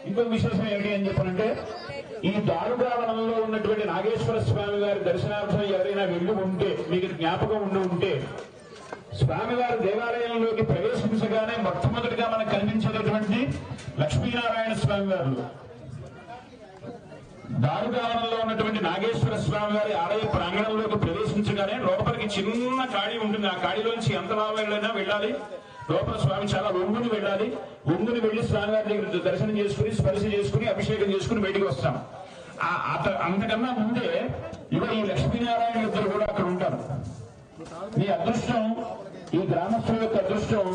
ఇంకొక విశేషం ఏమిటి అని చెప్పాలంటే ఈ దారుగావనంలో ఉన్నటువంటి నాగేశ్వర స్వామి గారి దర్శనార్థం ఎవరైనా వెళ్ళి ఉంటే మీకు జ్ఞాపకం ఉంటే స్వామివారి దేవాలయంలోకి ప్రవేశించగానే మొట్టమొదటిగా మనకు కనిపించేటటువంటి లక్ష్మీనారాయణ స్వామి వారు దారుగావనంలో ఉన్నటువంటి నాగేశ్వర స్వామి వారి ఆలయ ప్రాంగణంలోకి ప్రవేశించగానే లోపలికి చిన్న ఖాళీ ఉంటుంది. ఆ ఖాళీలోంచి ఎంత లాభైనా వెళ్ళాలి. లోపల స్వామి చాలా ఒంగుని వెళ్ళాలి. ఒంగుని వెళ్లి స్వామివారి దగ్గర దర్శనం చేసుకుని స్పర్శ చేసుకుని అభిషేకం చేసుకుని బయటికి వస్తాం. అంతకన్నా ముందే ఇవాళ ఈ లక్ష్మీనారాయణ ఇద్దరు కూడా అక్కడ ఉంటారు. మీ అదృష్టం, ఈ గ్రామస్తుల యొక్క అదృష్టం,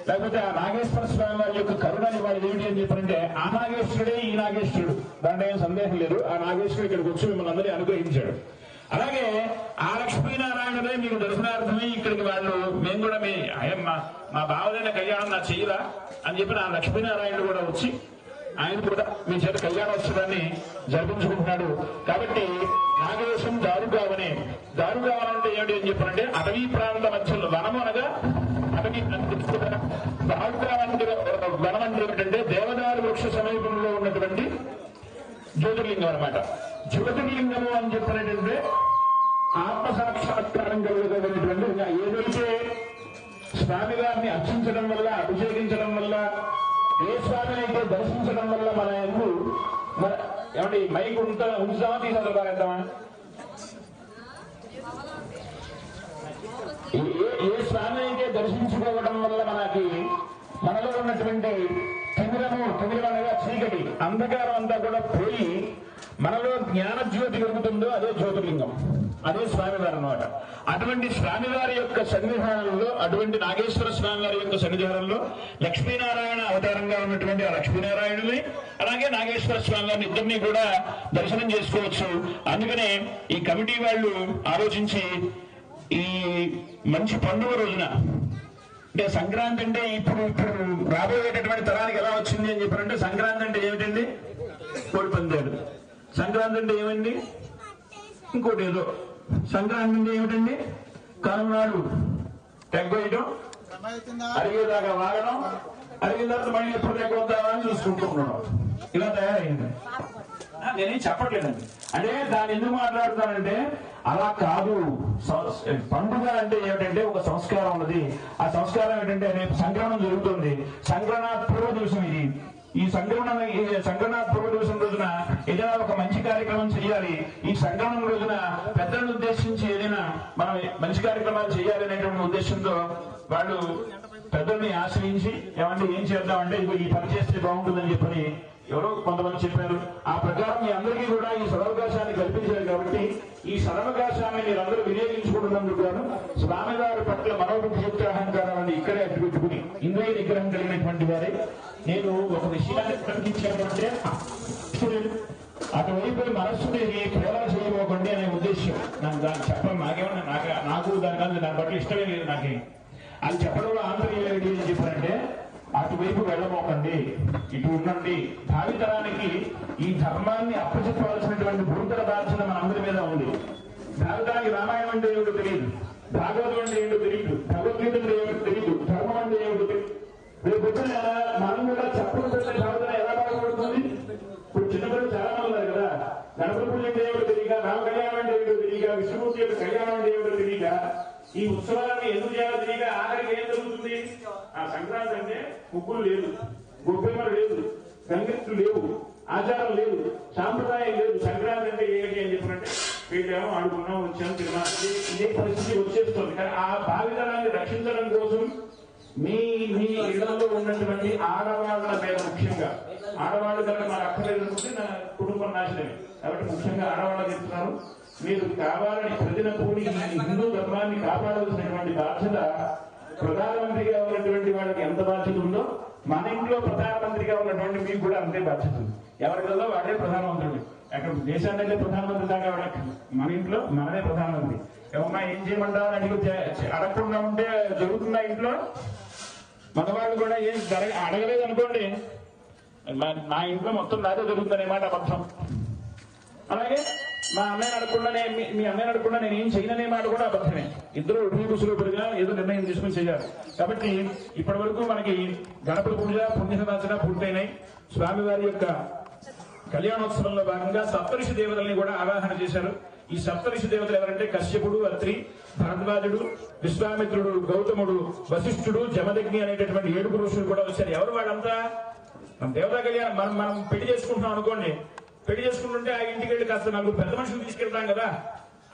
లేకపోతే ఆ నాగేశ్వర స్వామి వారి యొక్క కరుణని వాళ్ళు ఏమిటి అని చెప్పారంటే ఆ నాగేశ్వరుడే ఈ నాగేశ్వరుడు, దాంట్లో ఏం సందేహం లేదు. ఆ నాగేశ్వరుడు ఇక్కడికి వచ్చి మిమ్మల్ని అందరినీ అనుగ్రహించాడు. అలాగే ఆ లక్ష్మీనారాయణుడే మీకు దర్శనార్థమే ఇక్కడికి వాళ్ళు మేము కూడా మా బావదైన కళ్యాణం నా చెయ్యరా అని చెప్పి ఆ లక్ష్మీనారాయణుడు కూడా వచ్చి ఆయన కూడా మీ చేత కళ్యాణోత్సవాన్ని జరిపించుకుంటున్నాడు. కాబట్టి నాగేశం దారుగావనే, దారుగావనం అంటే ఏమిటి అని చెప్పారంటే అటవీ ప్రాంత మధ్యలో వనము అనగా అటవీ దారుగావంటి వనం అంటే ఏమిటంటే దేవదారు వృక్ష సమీపంలో ఉన్నటువంటి జ్యోతిర్లింగం అనమాట. జ్యోతిర్లింగము అని చెప్పినట్టంటే ఆత్మసాక్షాత్కారం కలుగుతున్నటువంటి ఏదైతే స్వామి గారిని అర్చించడం వల్ల అభిషేకించడం వల్ల ఏ స్వామిని అయితే దర్శించడం వల్ల మన ఏమంటే మైక్ ఉంచుదామా తీసుకుంటామా ఏ స్వామిని అయితే దర్శించుకోవడం వల్ల మనలో ఉన్నటువంటి తిమిరం అనగా చీకటి అంధకారం అంతా కూడా పోయి మనలో జ్ఞానజ్యోతి కలుగుతుందో అదే జ్యోతిర్లింగం, అదే స్వామివారి అన్నమాట. అటువంటి స్వామివారి యొక్క సన్నిధానంలో, అటువంటి నాగేశ్వర స్వామివారి యొక్క సన్నిధానంలో లక్ష్మీనారాయణ అవతారంగా ఉన్నటువంటి ఆ లక్ష్మీనారాయణుని అలాగే నాగేశ్వర స్వామివారిని ఇద్దరిని కూడా దర్శనం చేసుకోవచ్చు. అందుకనే ఈ కమిటీ వాళ్ళు ఆలోచించి ఈ మంచి పండుగ రోజున అంటే సంక్రాంతి అంటే ఇప్పుడు రాబోయేటటువంటి తరానికి ఎలా వచ్చింది అని చెప్పారంటే సంక్రాంతి అంటే ఏమిటండి? కోడి పందాలు. సంక్రాంతి అంటే ఏమండి? ఇంకోటి ఏదో. సంక్రాంతి అంటే ఏమిటండి? కనునాడు తెగ్గొయ్యడం, అరిగేదాకా వాగడం, అరిగిన తర్వాత మళ్ళీ ఎప్పుడు తెగ్గొద్దామా అని చూసుకుంటున్నాం. ఇలా తయారైంది. నేనేం చెప్పట్లేదండి. అంటే దాన్ని ఎందుకు మాట్లాడుతానంటే అలా కాదు. పండుగ అంటే ఏమిటంటే ఒక సంస్కారం ఉన్నది. ఆ సంస్కారం ఏంటంటే రేపు సంక్రమణం జరుగుతుంది. సంక్రమణ పూర్వ దివసం ఇది. ఈ సంక్రమణ పూర్వ దివసం రోజున ఏదైనా ఒక మంచి కార్యక్రమం చేయాలి. ఈ సంక్రమణం రోజున పెద్దలను ఉద్దేశించి ఏదైనా మనం మంచి కార్యక్రమాలు చేయాలి అనేటువంటి ఉద్దేశంతో వాళ్ళు పెద్దల్ని ఆశ్రయించి ఏమంటే ఏం చేద్దామంటే ఈ పని చేస్తే బాగుంటుందని చెప్పని ఎవరో కొంతమంది చెప్పారు. ఆ ప్రకారం మీ అందరికీ కూడా ఈ సదవకాశాన్ని కల్పించారు. కాబట్టి ఈ సదవకాశాన్ని మీరందరూ వినియోగించుకుంటున్నందుకు గాను స్వామివారి పట్ల మనోభక్తి అహంకారాన్ని ఇక్కడే అడ్డుపెట్టుకుని ఇంద్రియ నిగ్రహం కలిగినటువంటి వారే నేను ఒక విషయాన్ని ప్రకటించానంటే అటువైపు మనస్సుని ప్రేరణ చేయబోకండి అనే ఉద్దేశం. నాకు దాన్ని చెప్పడం నాకేమన్నా నాకు దాని పట్ల ఇష్టమే లేదు. నాకే అది చెప్పడంలో ఆంతర్యం ఏంటి అని చెప్పారంటే అటువైపు వెళ్ళబోకండి, ఇటు ఉండండి. భావితరానికి ఈ ధర్మాన్ని అప్పచెప్పవలసినటువంటి గురుతర బాధ్యత మనందరి మీద ఉంది. భావితరానికి రామాయణం అంటే ఏమిటో తెలియదు, భాగవతం అంటే ఏమిటో తెలియదు, భగవద్గీత అంటే ఏమిటో తెలియదు, ధర్మం అంటే ఏమిటో తెలియదు. రేపు వచ్చిన మనం కూడా చెప్పకపోతే భావితరం ఎలా బాగుపడుతుంది? ఇప్పుడు చిన్నపిల్లలు చాలా మంది ఉన్నారు కదా, గణపతి పూజ అంటే ఏమిటో తెలియక, రామ కళ్యాణం అంటే ఏమిటో తెలియక, విష్ణుమూర్తి యొక్క కళ్యాణం అంటే ఏమిటో తెలియక, ఈ ఉత్సవాలను ఎందుకు చేయాలో తెలియక ఆఖరికి ఏం జరుగుతుంది? ఆ సంక్రాంతి అంటే ముగ్గులు లేదు, గొబ్బెమ్మలు లేదు, గంగెత్తులు లేవు, ఆచారం లేదు, సాంప్రదాయం లేదు. సంక్రాంతి అంటే ఏమిటి అని చెప్పినట్టే వీళ్ళేమో ఆడుకున్నాం, వచ్చాం, తిన్నాం, ఇదే పరిస్థితి వచ్చేస్తుంది. కానీ ఆ భావితరాన్ని రక్షించడం కోసం మీ ఇళ్లలో ఉన్నటువంటి ఆడవాళ్ళ మీద ముఖ్యంగా, ఆడవాళ్ళు కనుక మన అక్కర్లేదనుకుంటే నా కుటుంబం నాశనమే. కాబట్టి ముఖ్యంగా ఆడవాళ్ళకి చెప్తున్నారు, మీరు కావాలని ప్రజల కూడి హిందూ ధర్మాన్ని కాపాడాల్సినటువంటి బాధ్యత ప్రధానమంత్రిగా ఉన్నటువంటి వాళ్ళకి ఎంత బాధ్యత ఉందో మన ఇంట్లో ప్రధానమంత్రిగా ఉన్నటువంటి మీకు కూడా అంతే బాధ్యత ఉంది. ఎవరికల్లా వాడే ప్రధానమంత్రుడు. అక్కడ దేశాన్ని ప్రధానమంత్రి దాకా వాడక మన ఇంట్లో మనమే ప్రధానమంత్రి. ఏమన్నా ఏం చేయమంటావు అని అడగకుండా ఉంటే జరుగుతున్న ఇంట్లో మగవాళ్ళు కూడా ఏం అడగలేదు అనుకోండి, నా ఇంట్లో మొత్తం నాదే జరుగుతుందనే మాట అబద్ధం. అలాగే మా అన్నయ్యని అడగకుండా మీ అన్నయ్యని అడగకుండా నేను ఏం చేయననే మాట కూడా అబద్ధమే. ఇద్దరు ఉభయకుశలోపరిగా ఏదో నిర్ణయం తీసుకుని చేయాలి. కాబట్టి ఇప్పటి వరకు మనకి గణపతి పూజ పుణ్యసదాచన పూర్తయినాయి. స్వామివారి యొక్క కళ్యాణోత్సవంలో భాగంగా సప్తఋషి దేవతల్ని కూడా ఆవాహన చేశారు. ఈ సప్తఋషి దేవతలు ఎవరంటే కశ్యపుడు, అత్రి, భరద్వాజుడు, విశ్వామిత్రుడు, గౌతముడు, వశిష్ఠుడు, జమదగ్ని అనేటటువంటి 7 ఋషులు కూడా వచ్చారు. ఎవరు వాళ్ళంతా? మన దేవతా కళ్యాణం మనం పెళ్లి చేసుకుంటున్నాం అనుకోండి. పెళ్లి చేసుకుంటుంటే ఆ ఇంటికి వెళ్ళి కాస్త 4 పెద్ద మనుషులు తీసుకెళ్తాం కదా.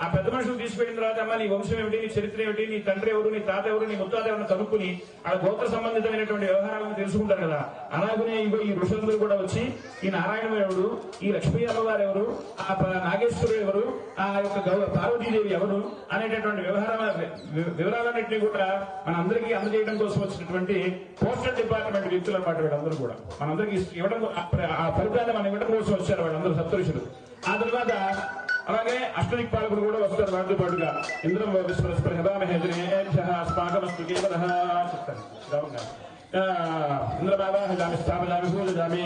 ఆ పెద్ద మనుషులు తీసుకెళ్లిన తర్వాత అమ్మ నీ వంశం ఏమిటి, నీ చరిత్ర ఏమిటి, నీ తండ్రి ఎవరు, నీ తాత ఎవరు, నీ ముత్తాత ఎవరిని కనుక్కుని ఆ గోత్ర సంబంధితమైనటువంటి వ్యవహారాలను తెలుసుకుంటారు కదా. అలాగనే ఈ ఋషులందరూ కూడా వచ్చి ఈ నారాయణ ఎవరు, ఈ లక్ష్మీ అమ్మవారు ఎవరు, ఆ నాగేశ్వరుడు ఎవరు, ఆ యొక్క పార్వతీదేవి ఎవరు అనేటటువంటి వివరాలన్నింటినీ కూడా మనందరికీ అందజేయడం కోసం వచ్చినటువంటి పోస్టల్ డిపార్ట్మెంట్ వ్యక్తులు అన్నమాట. వీళ్ళందరూ కూడా మనందరికీ ఇవ్వడం, ఆ ఫలితాన్ని మనం ఇవ్వడం కోసం వచ్చారు వాళ్ళందరూ సప్తఋషులు. ఆ తర్వాత అలాగే అష్టదిక్పాలకుడు కూడా వస్తారు వాటితో పాటుగా. ఇంద్రం విశ్వస్పృహదామహేంద్రేభ్యస్మాకమస్తు కేవలః చెప్తారు. ఇంద్రబాబాహి స్థాపయామి పూజయామి.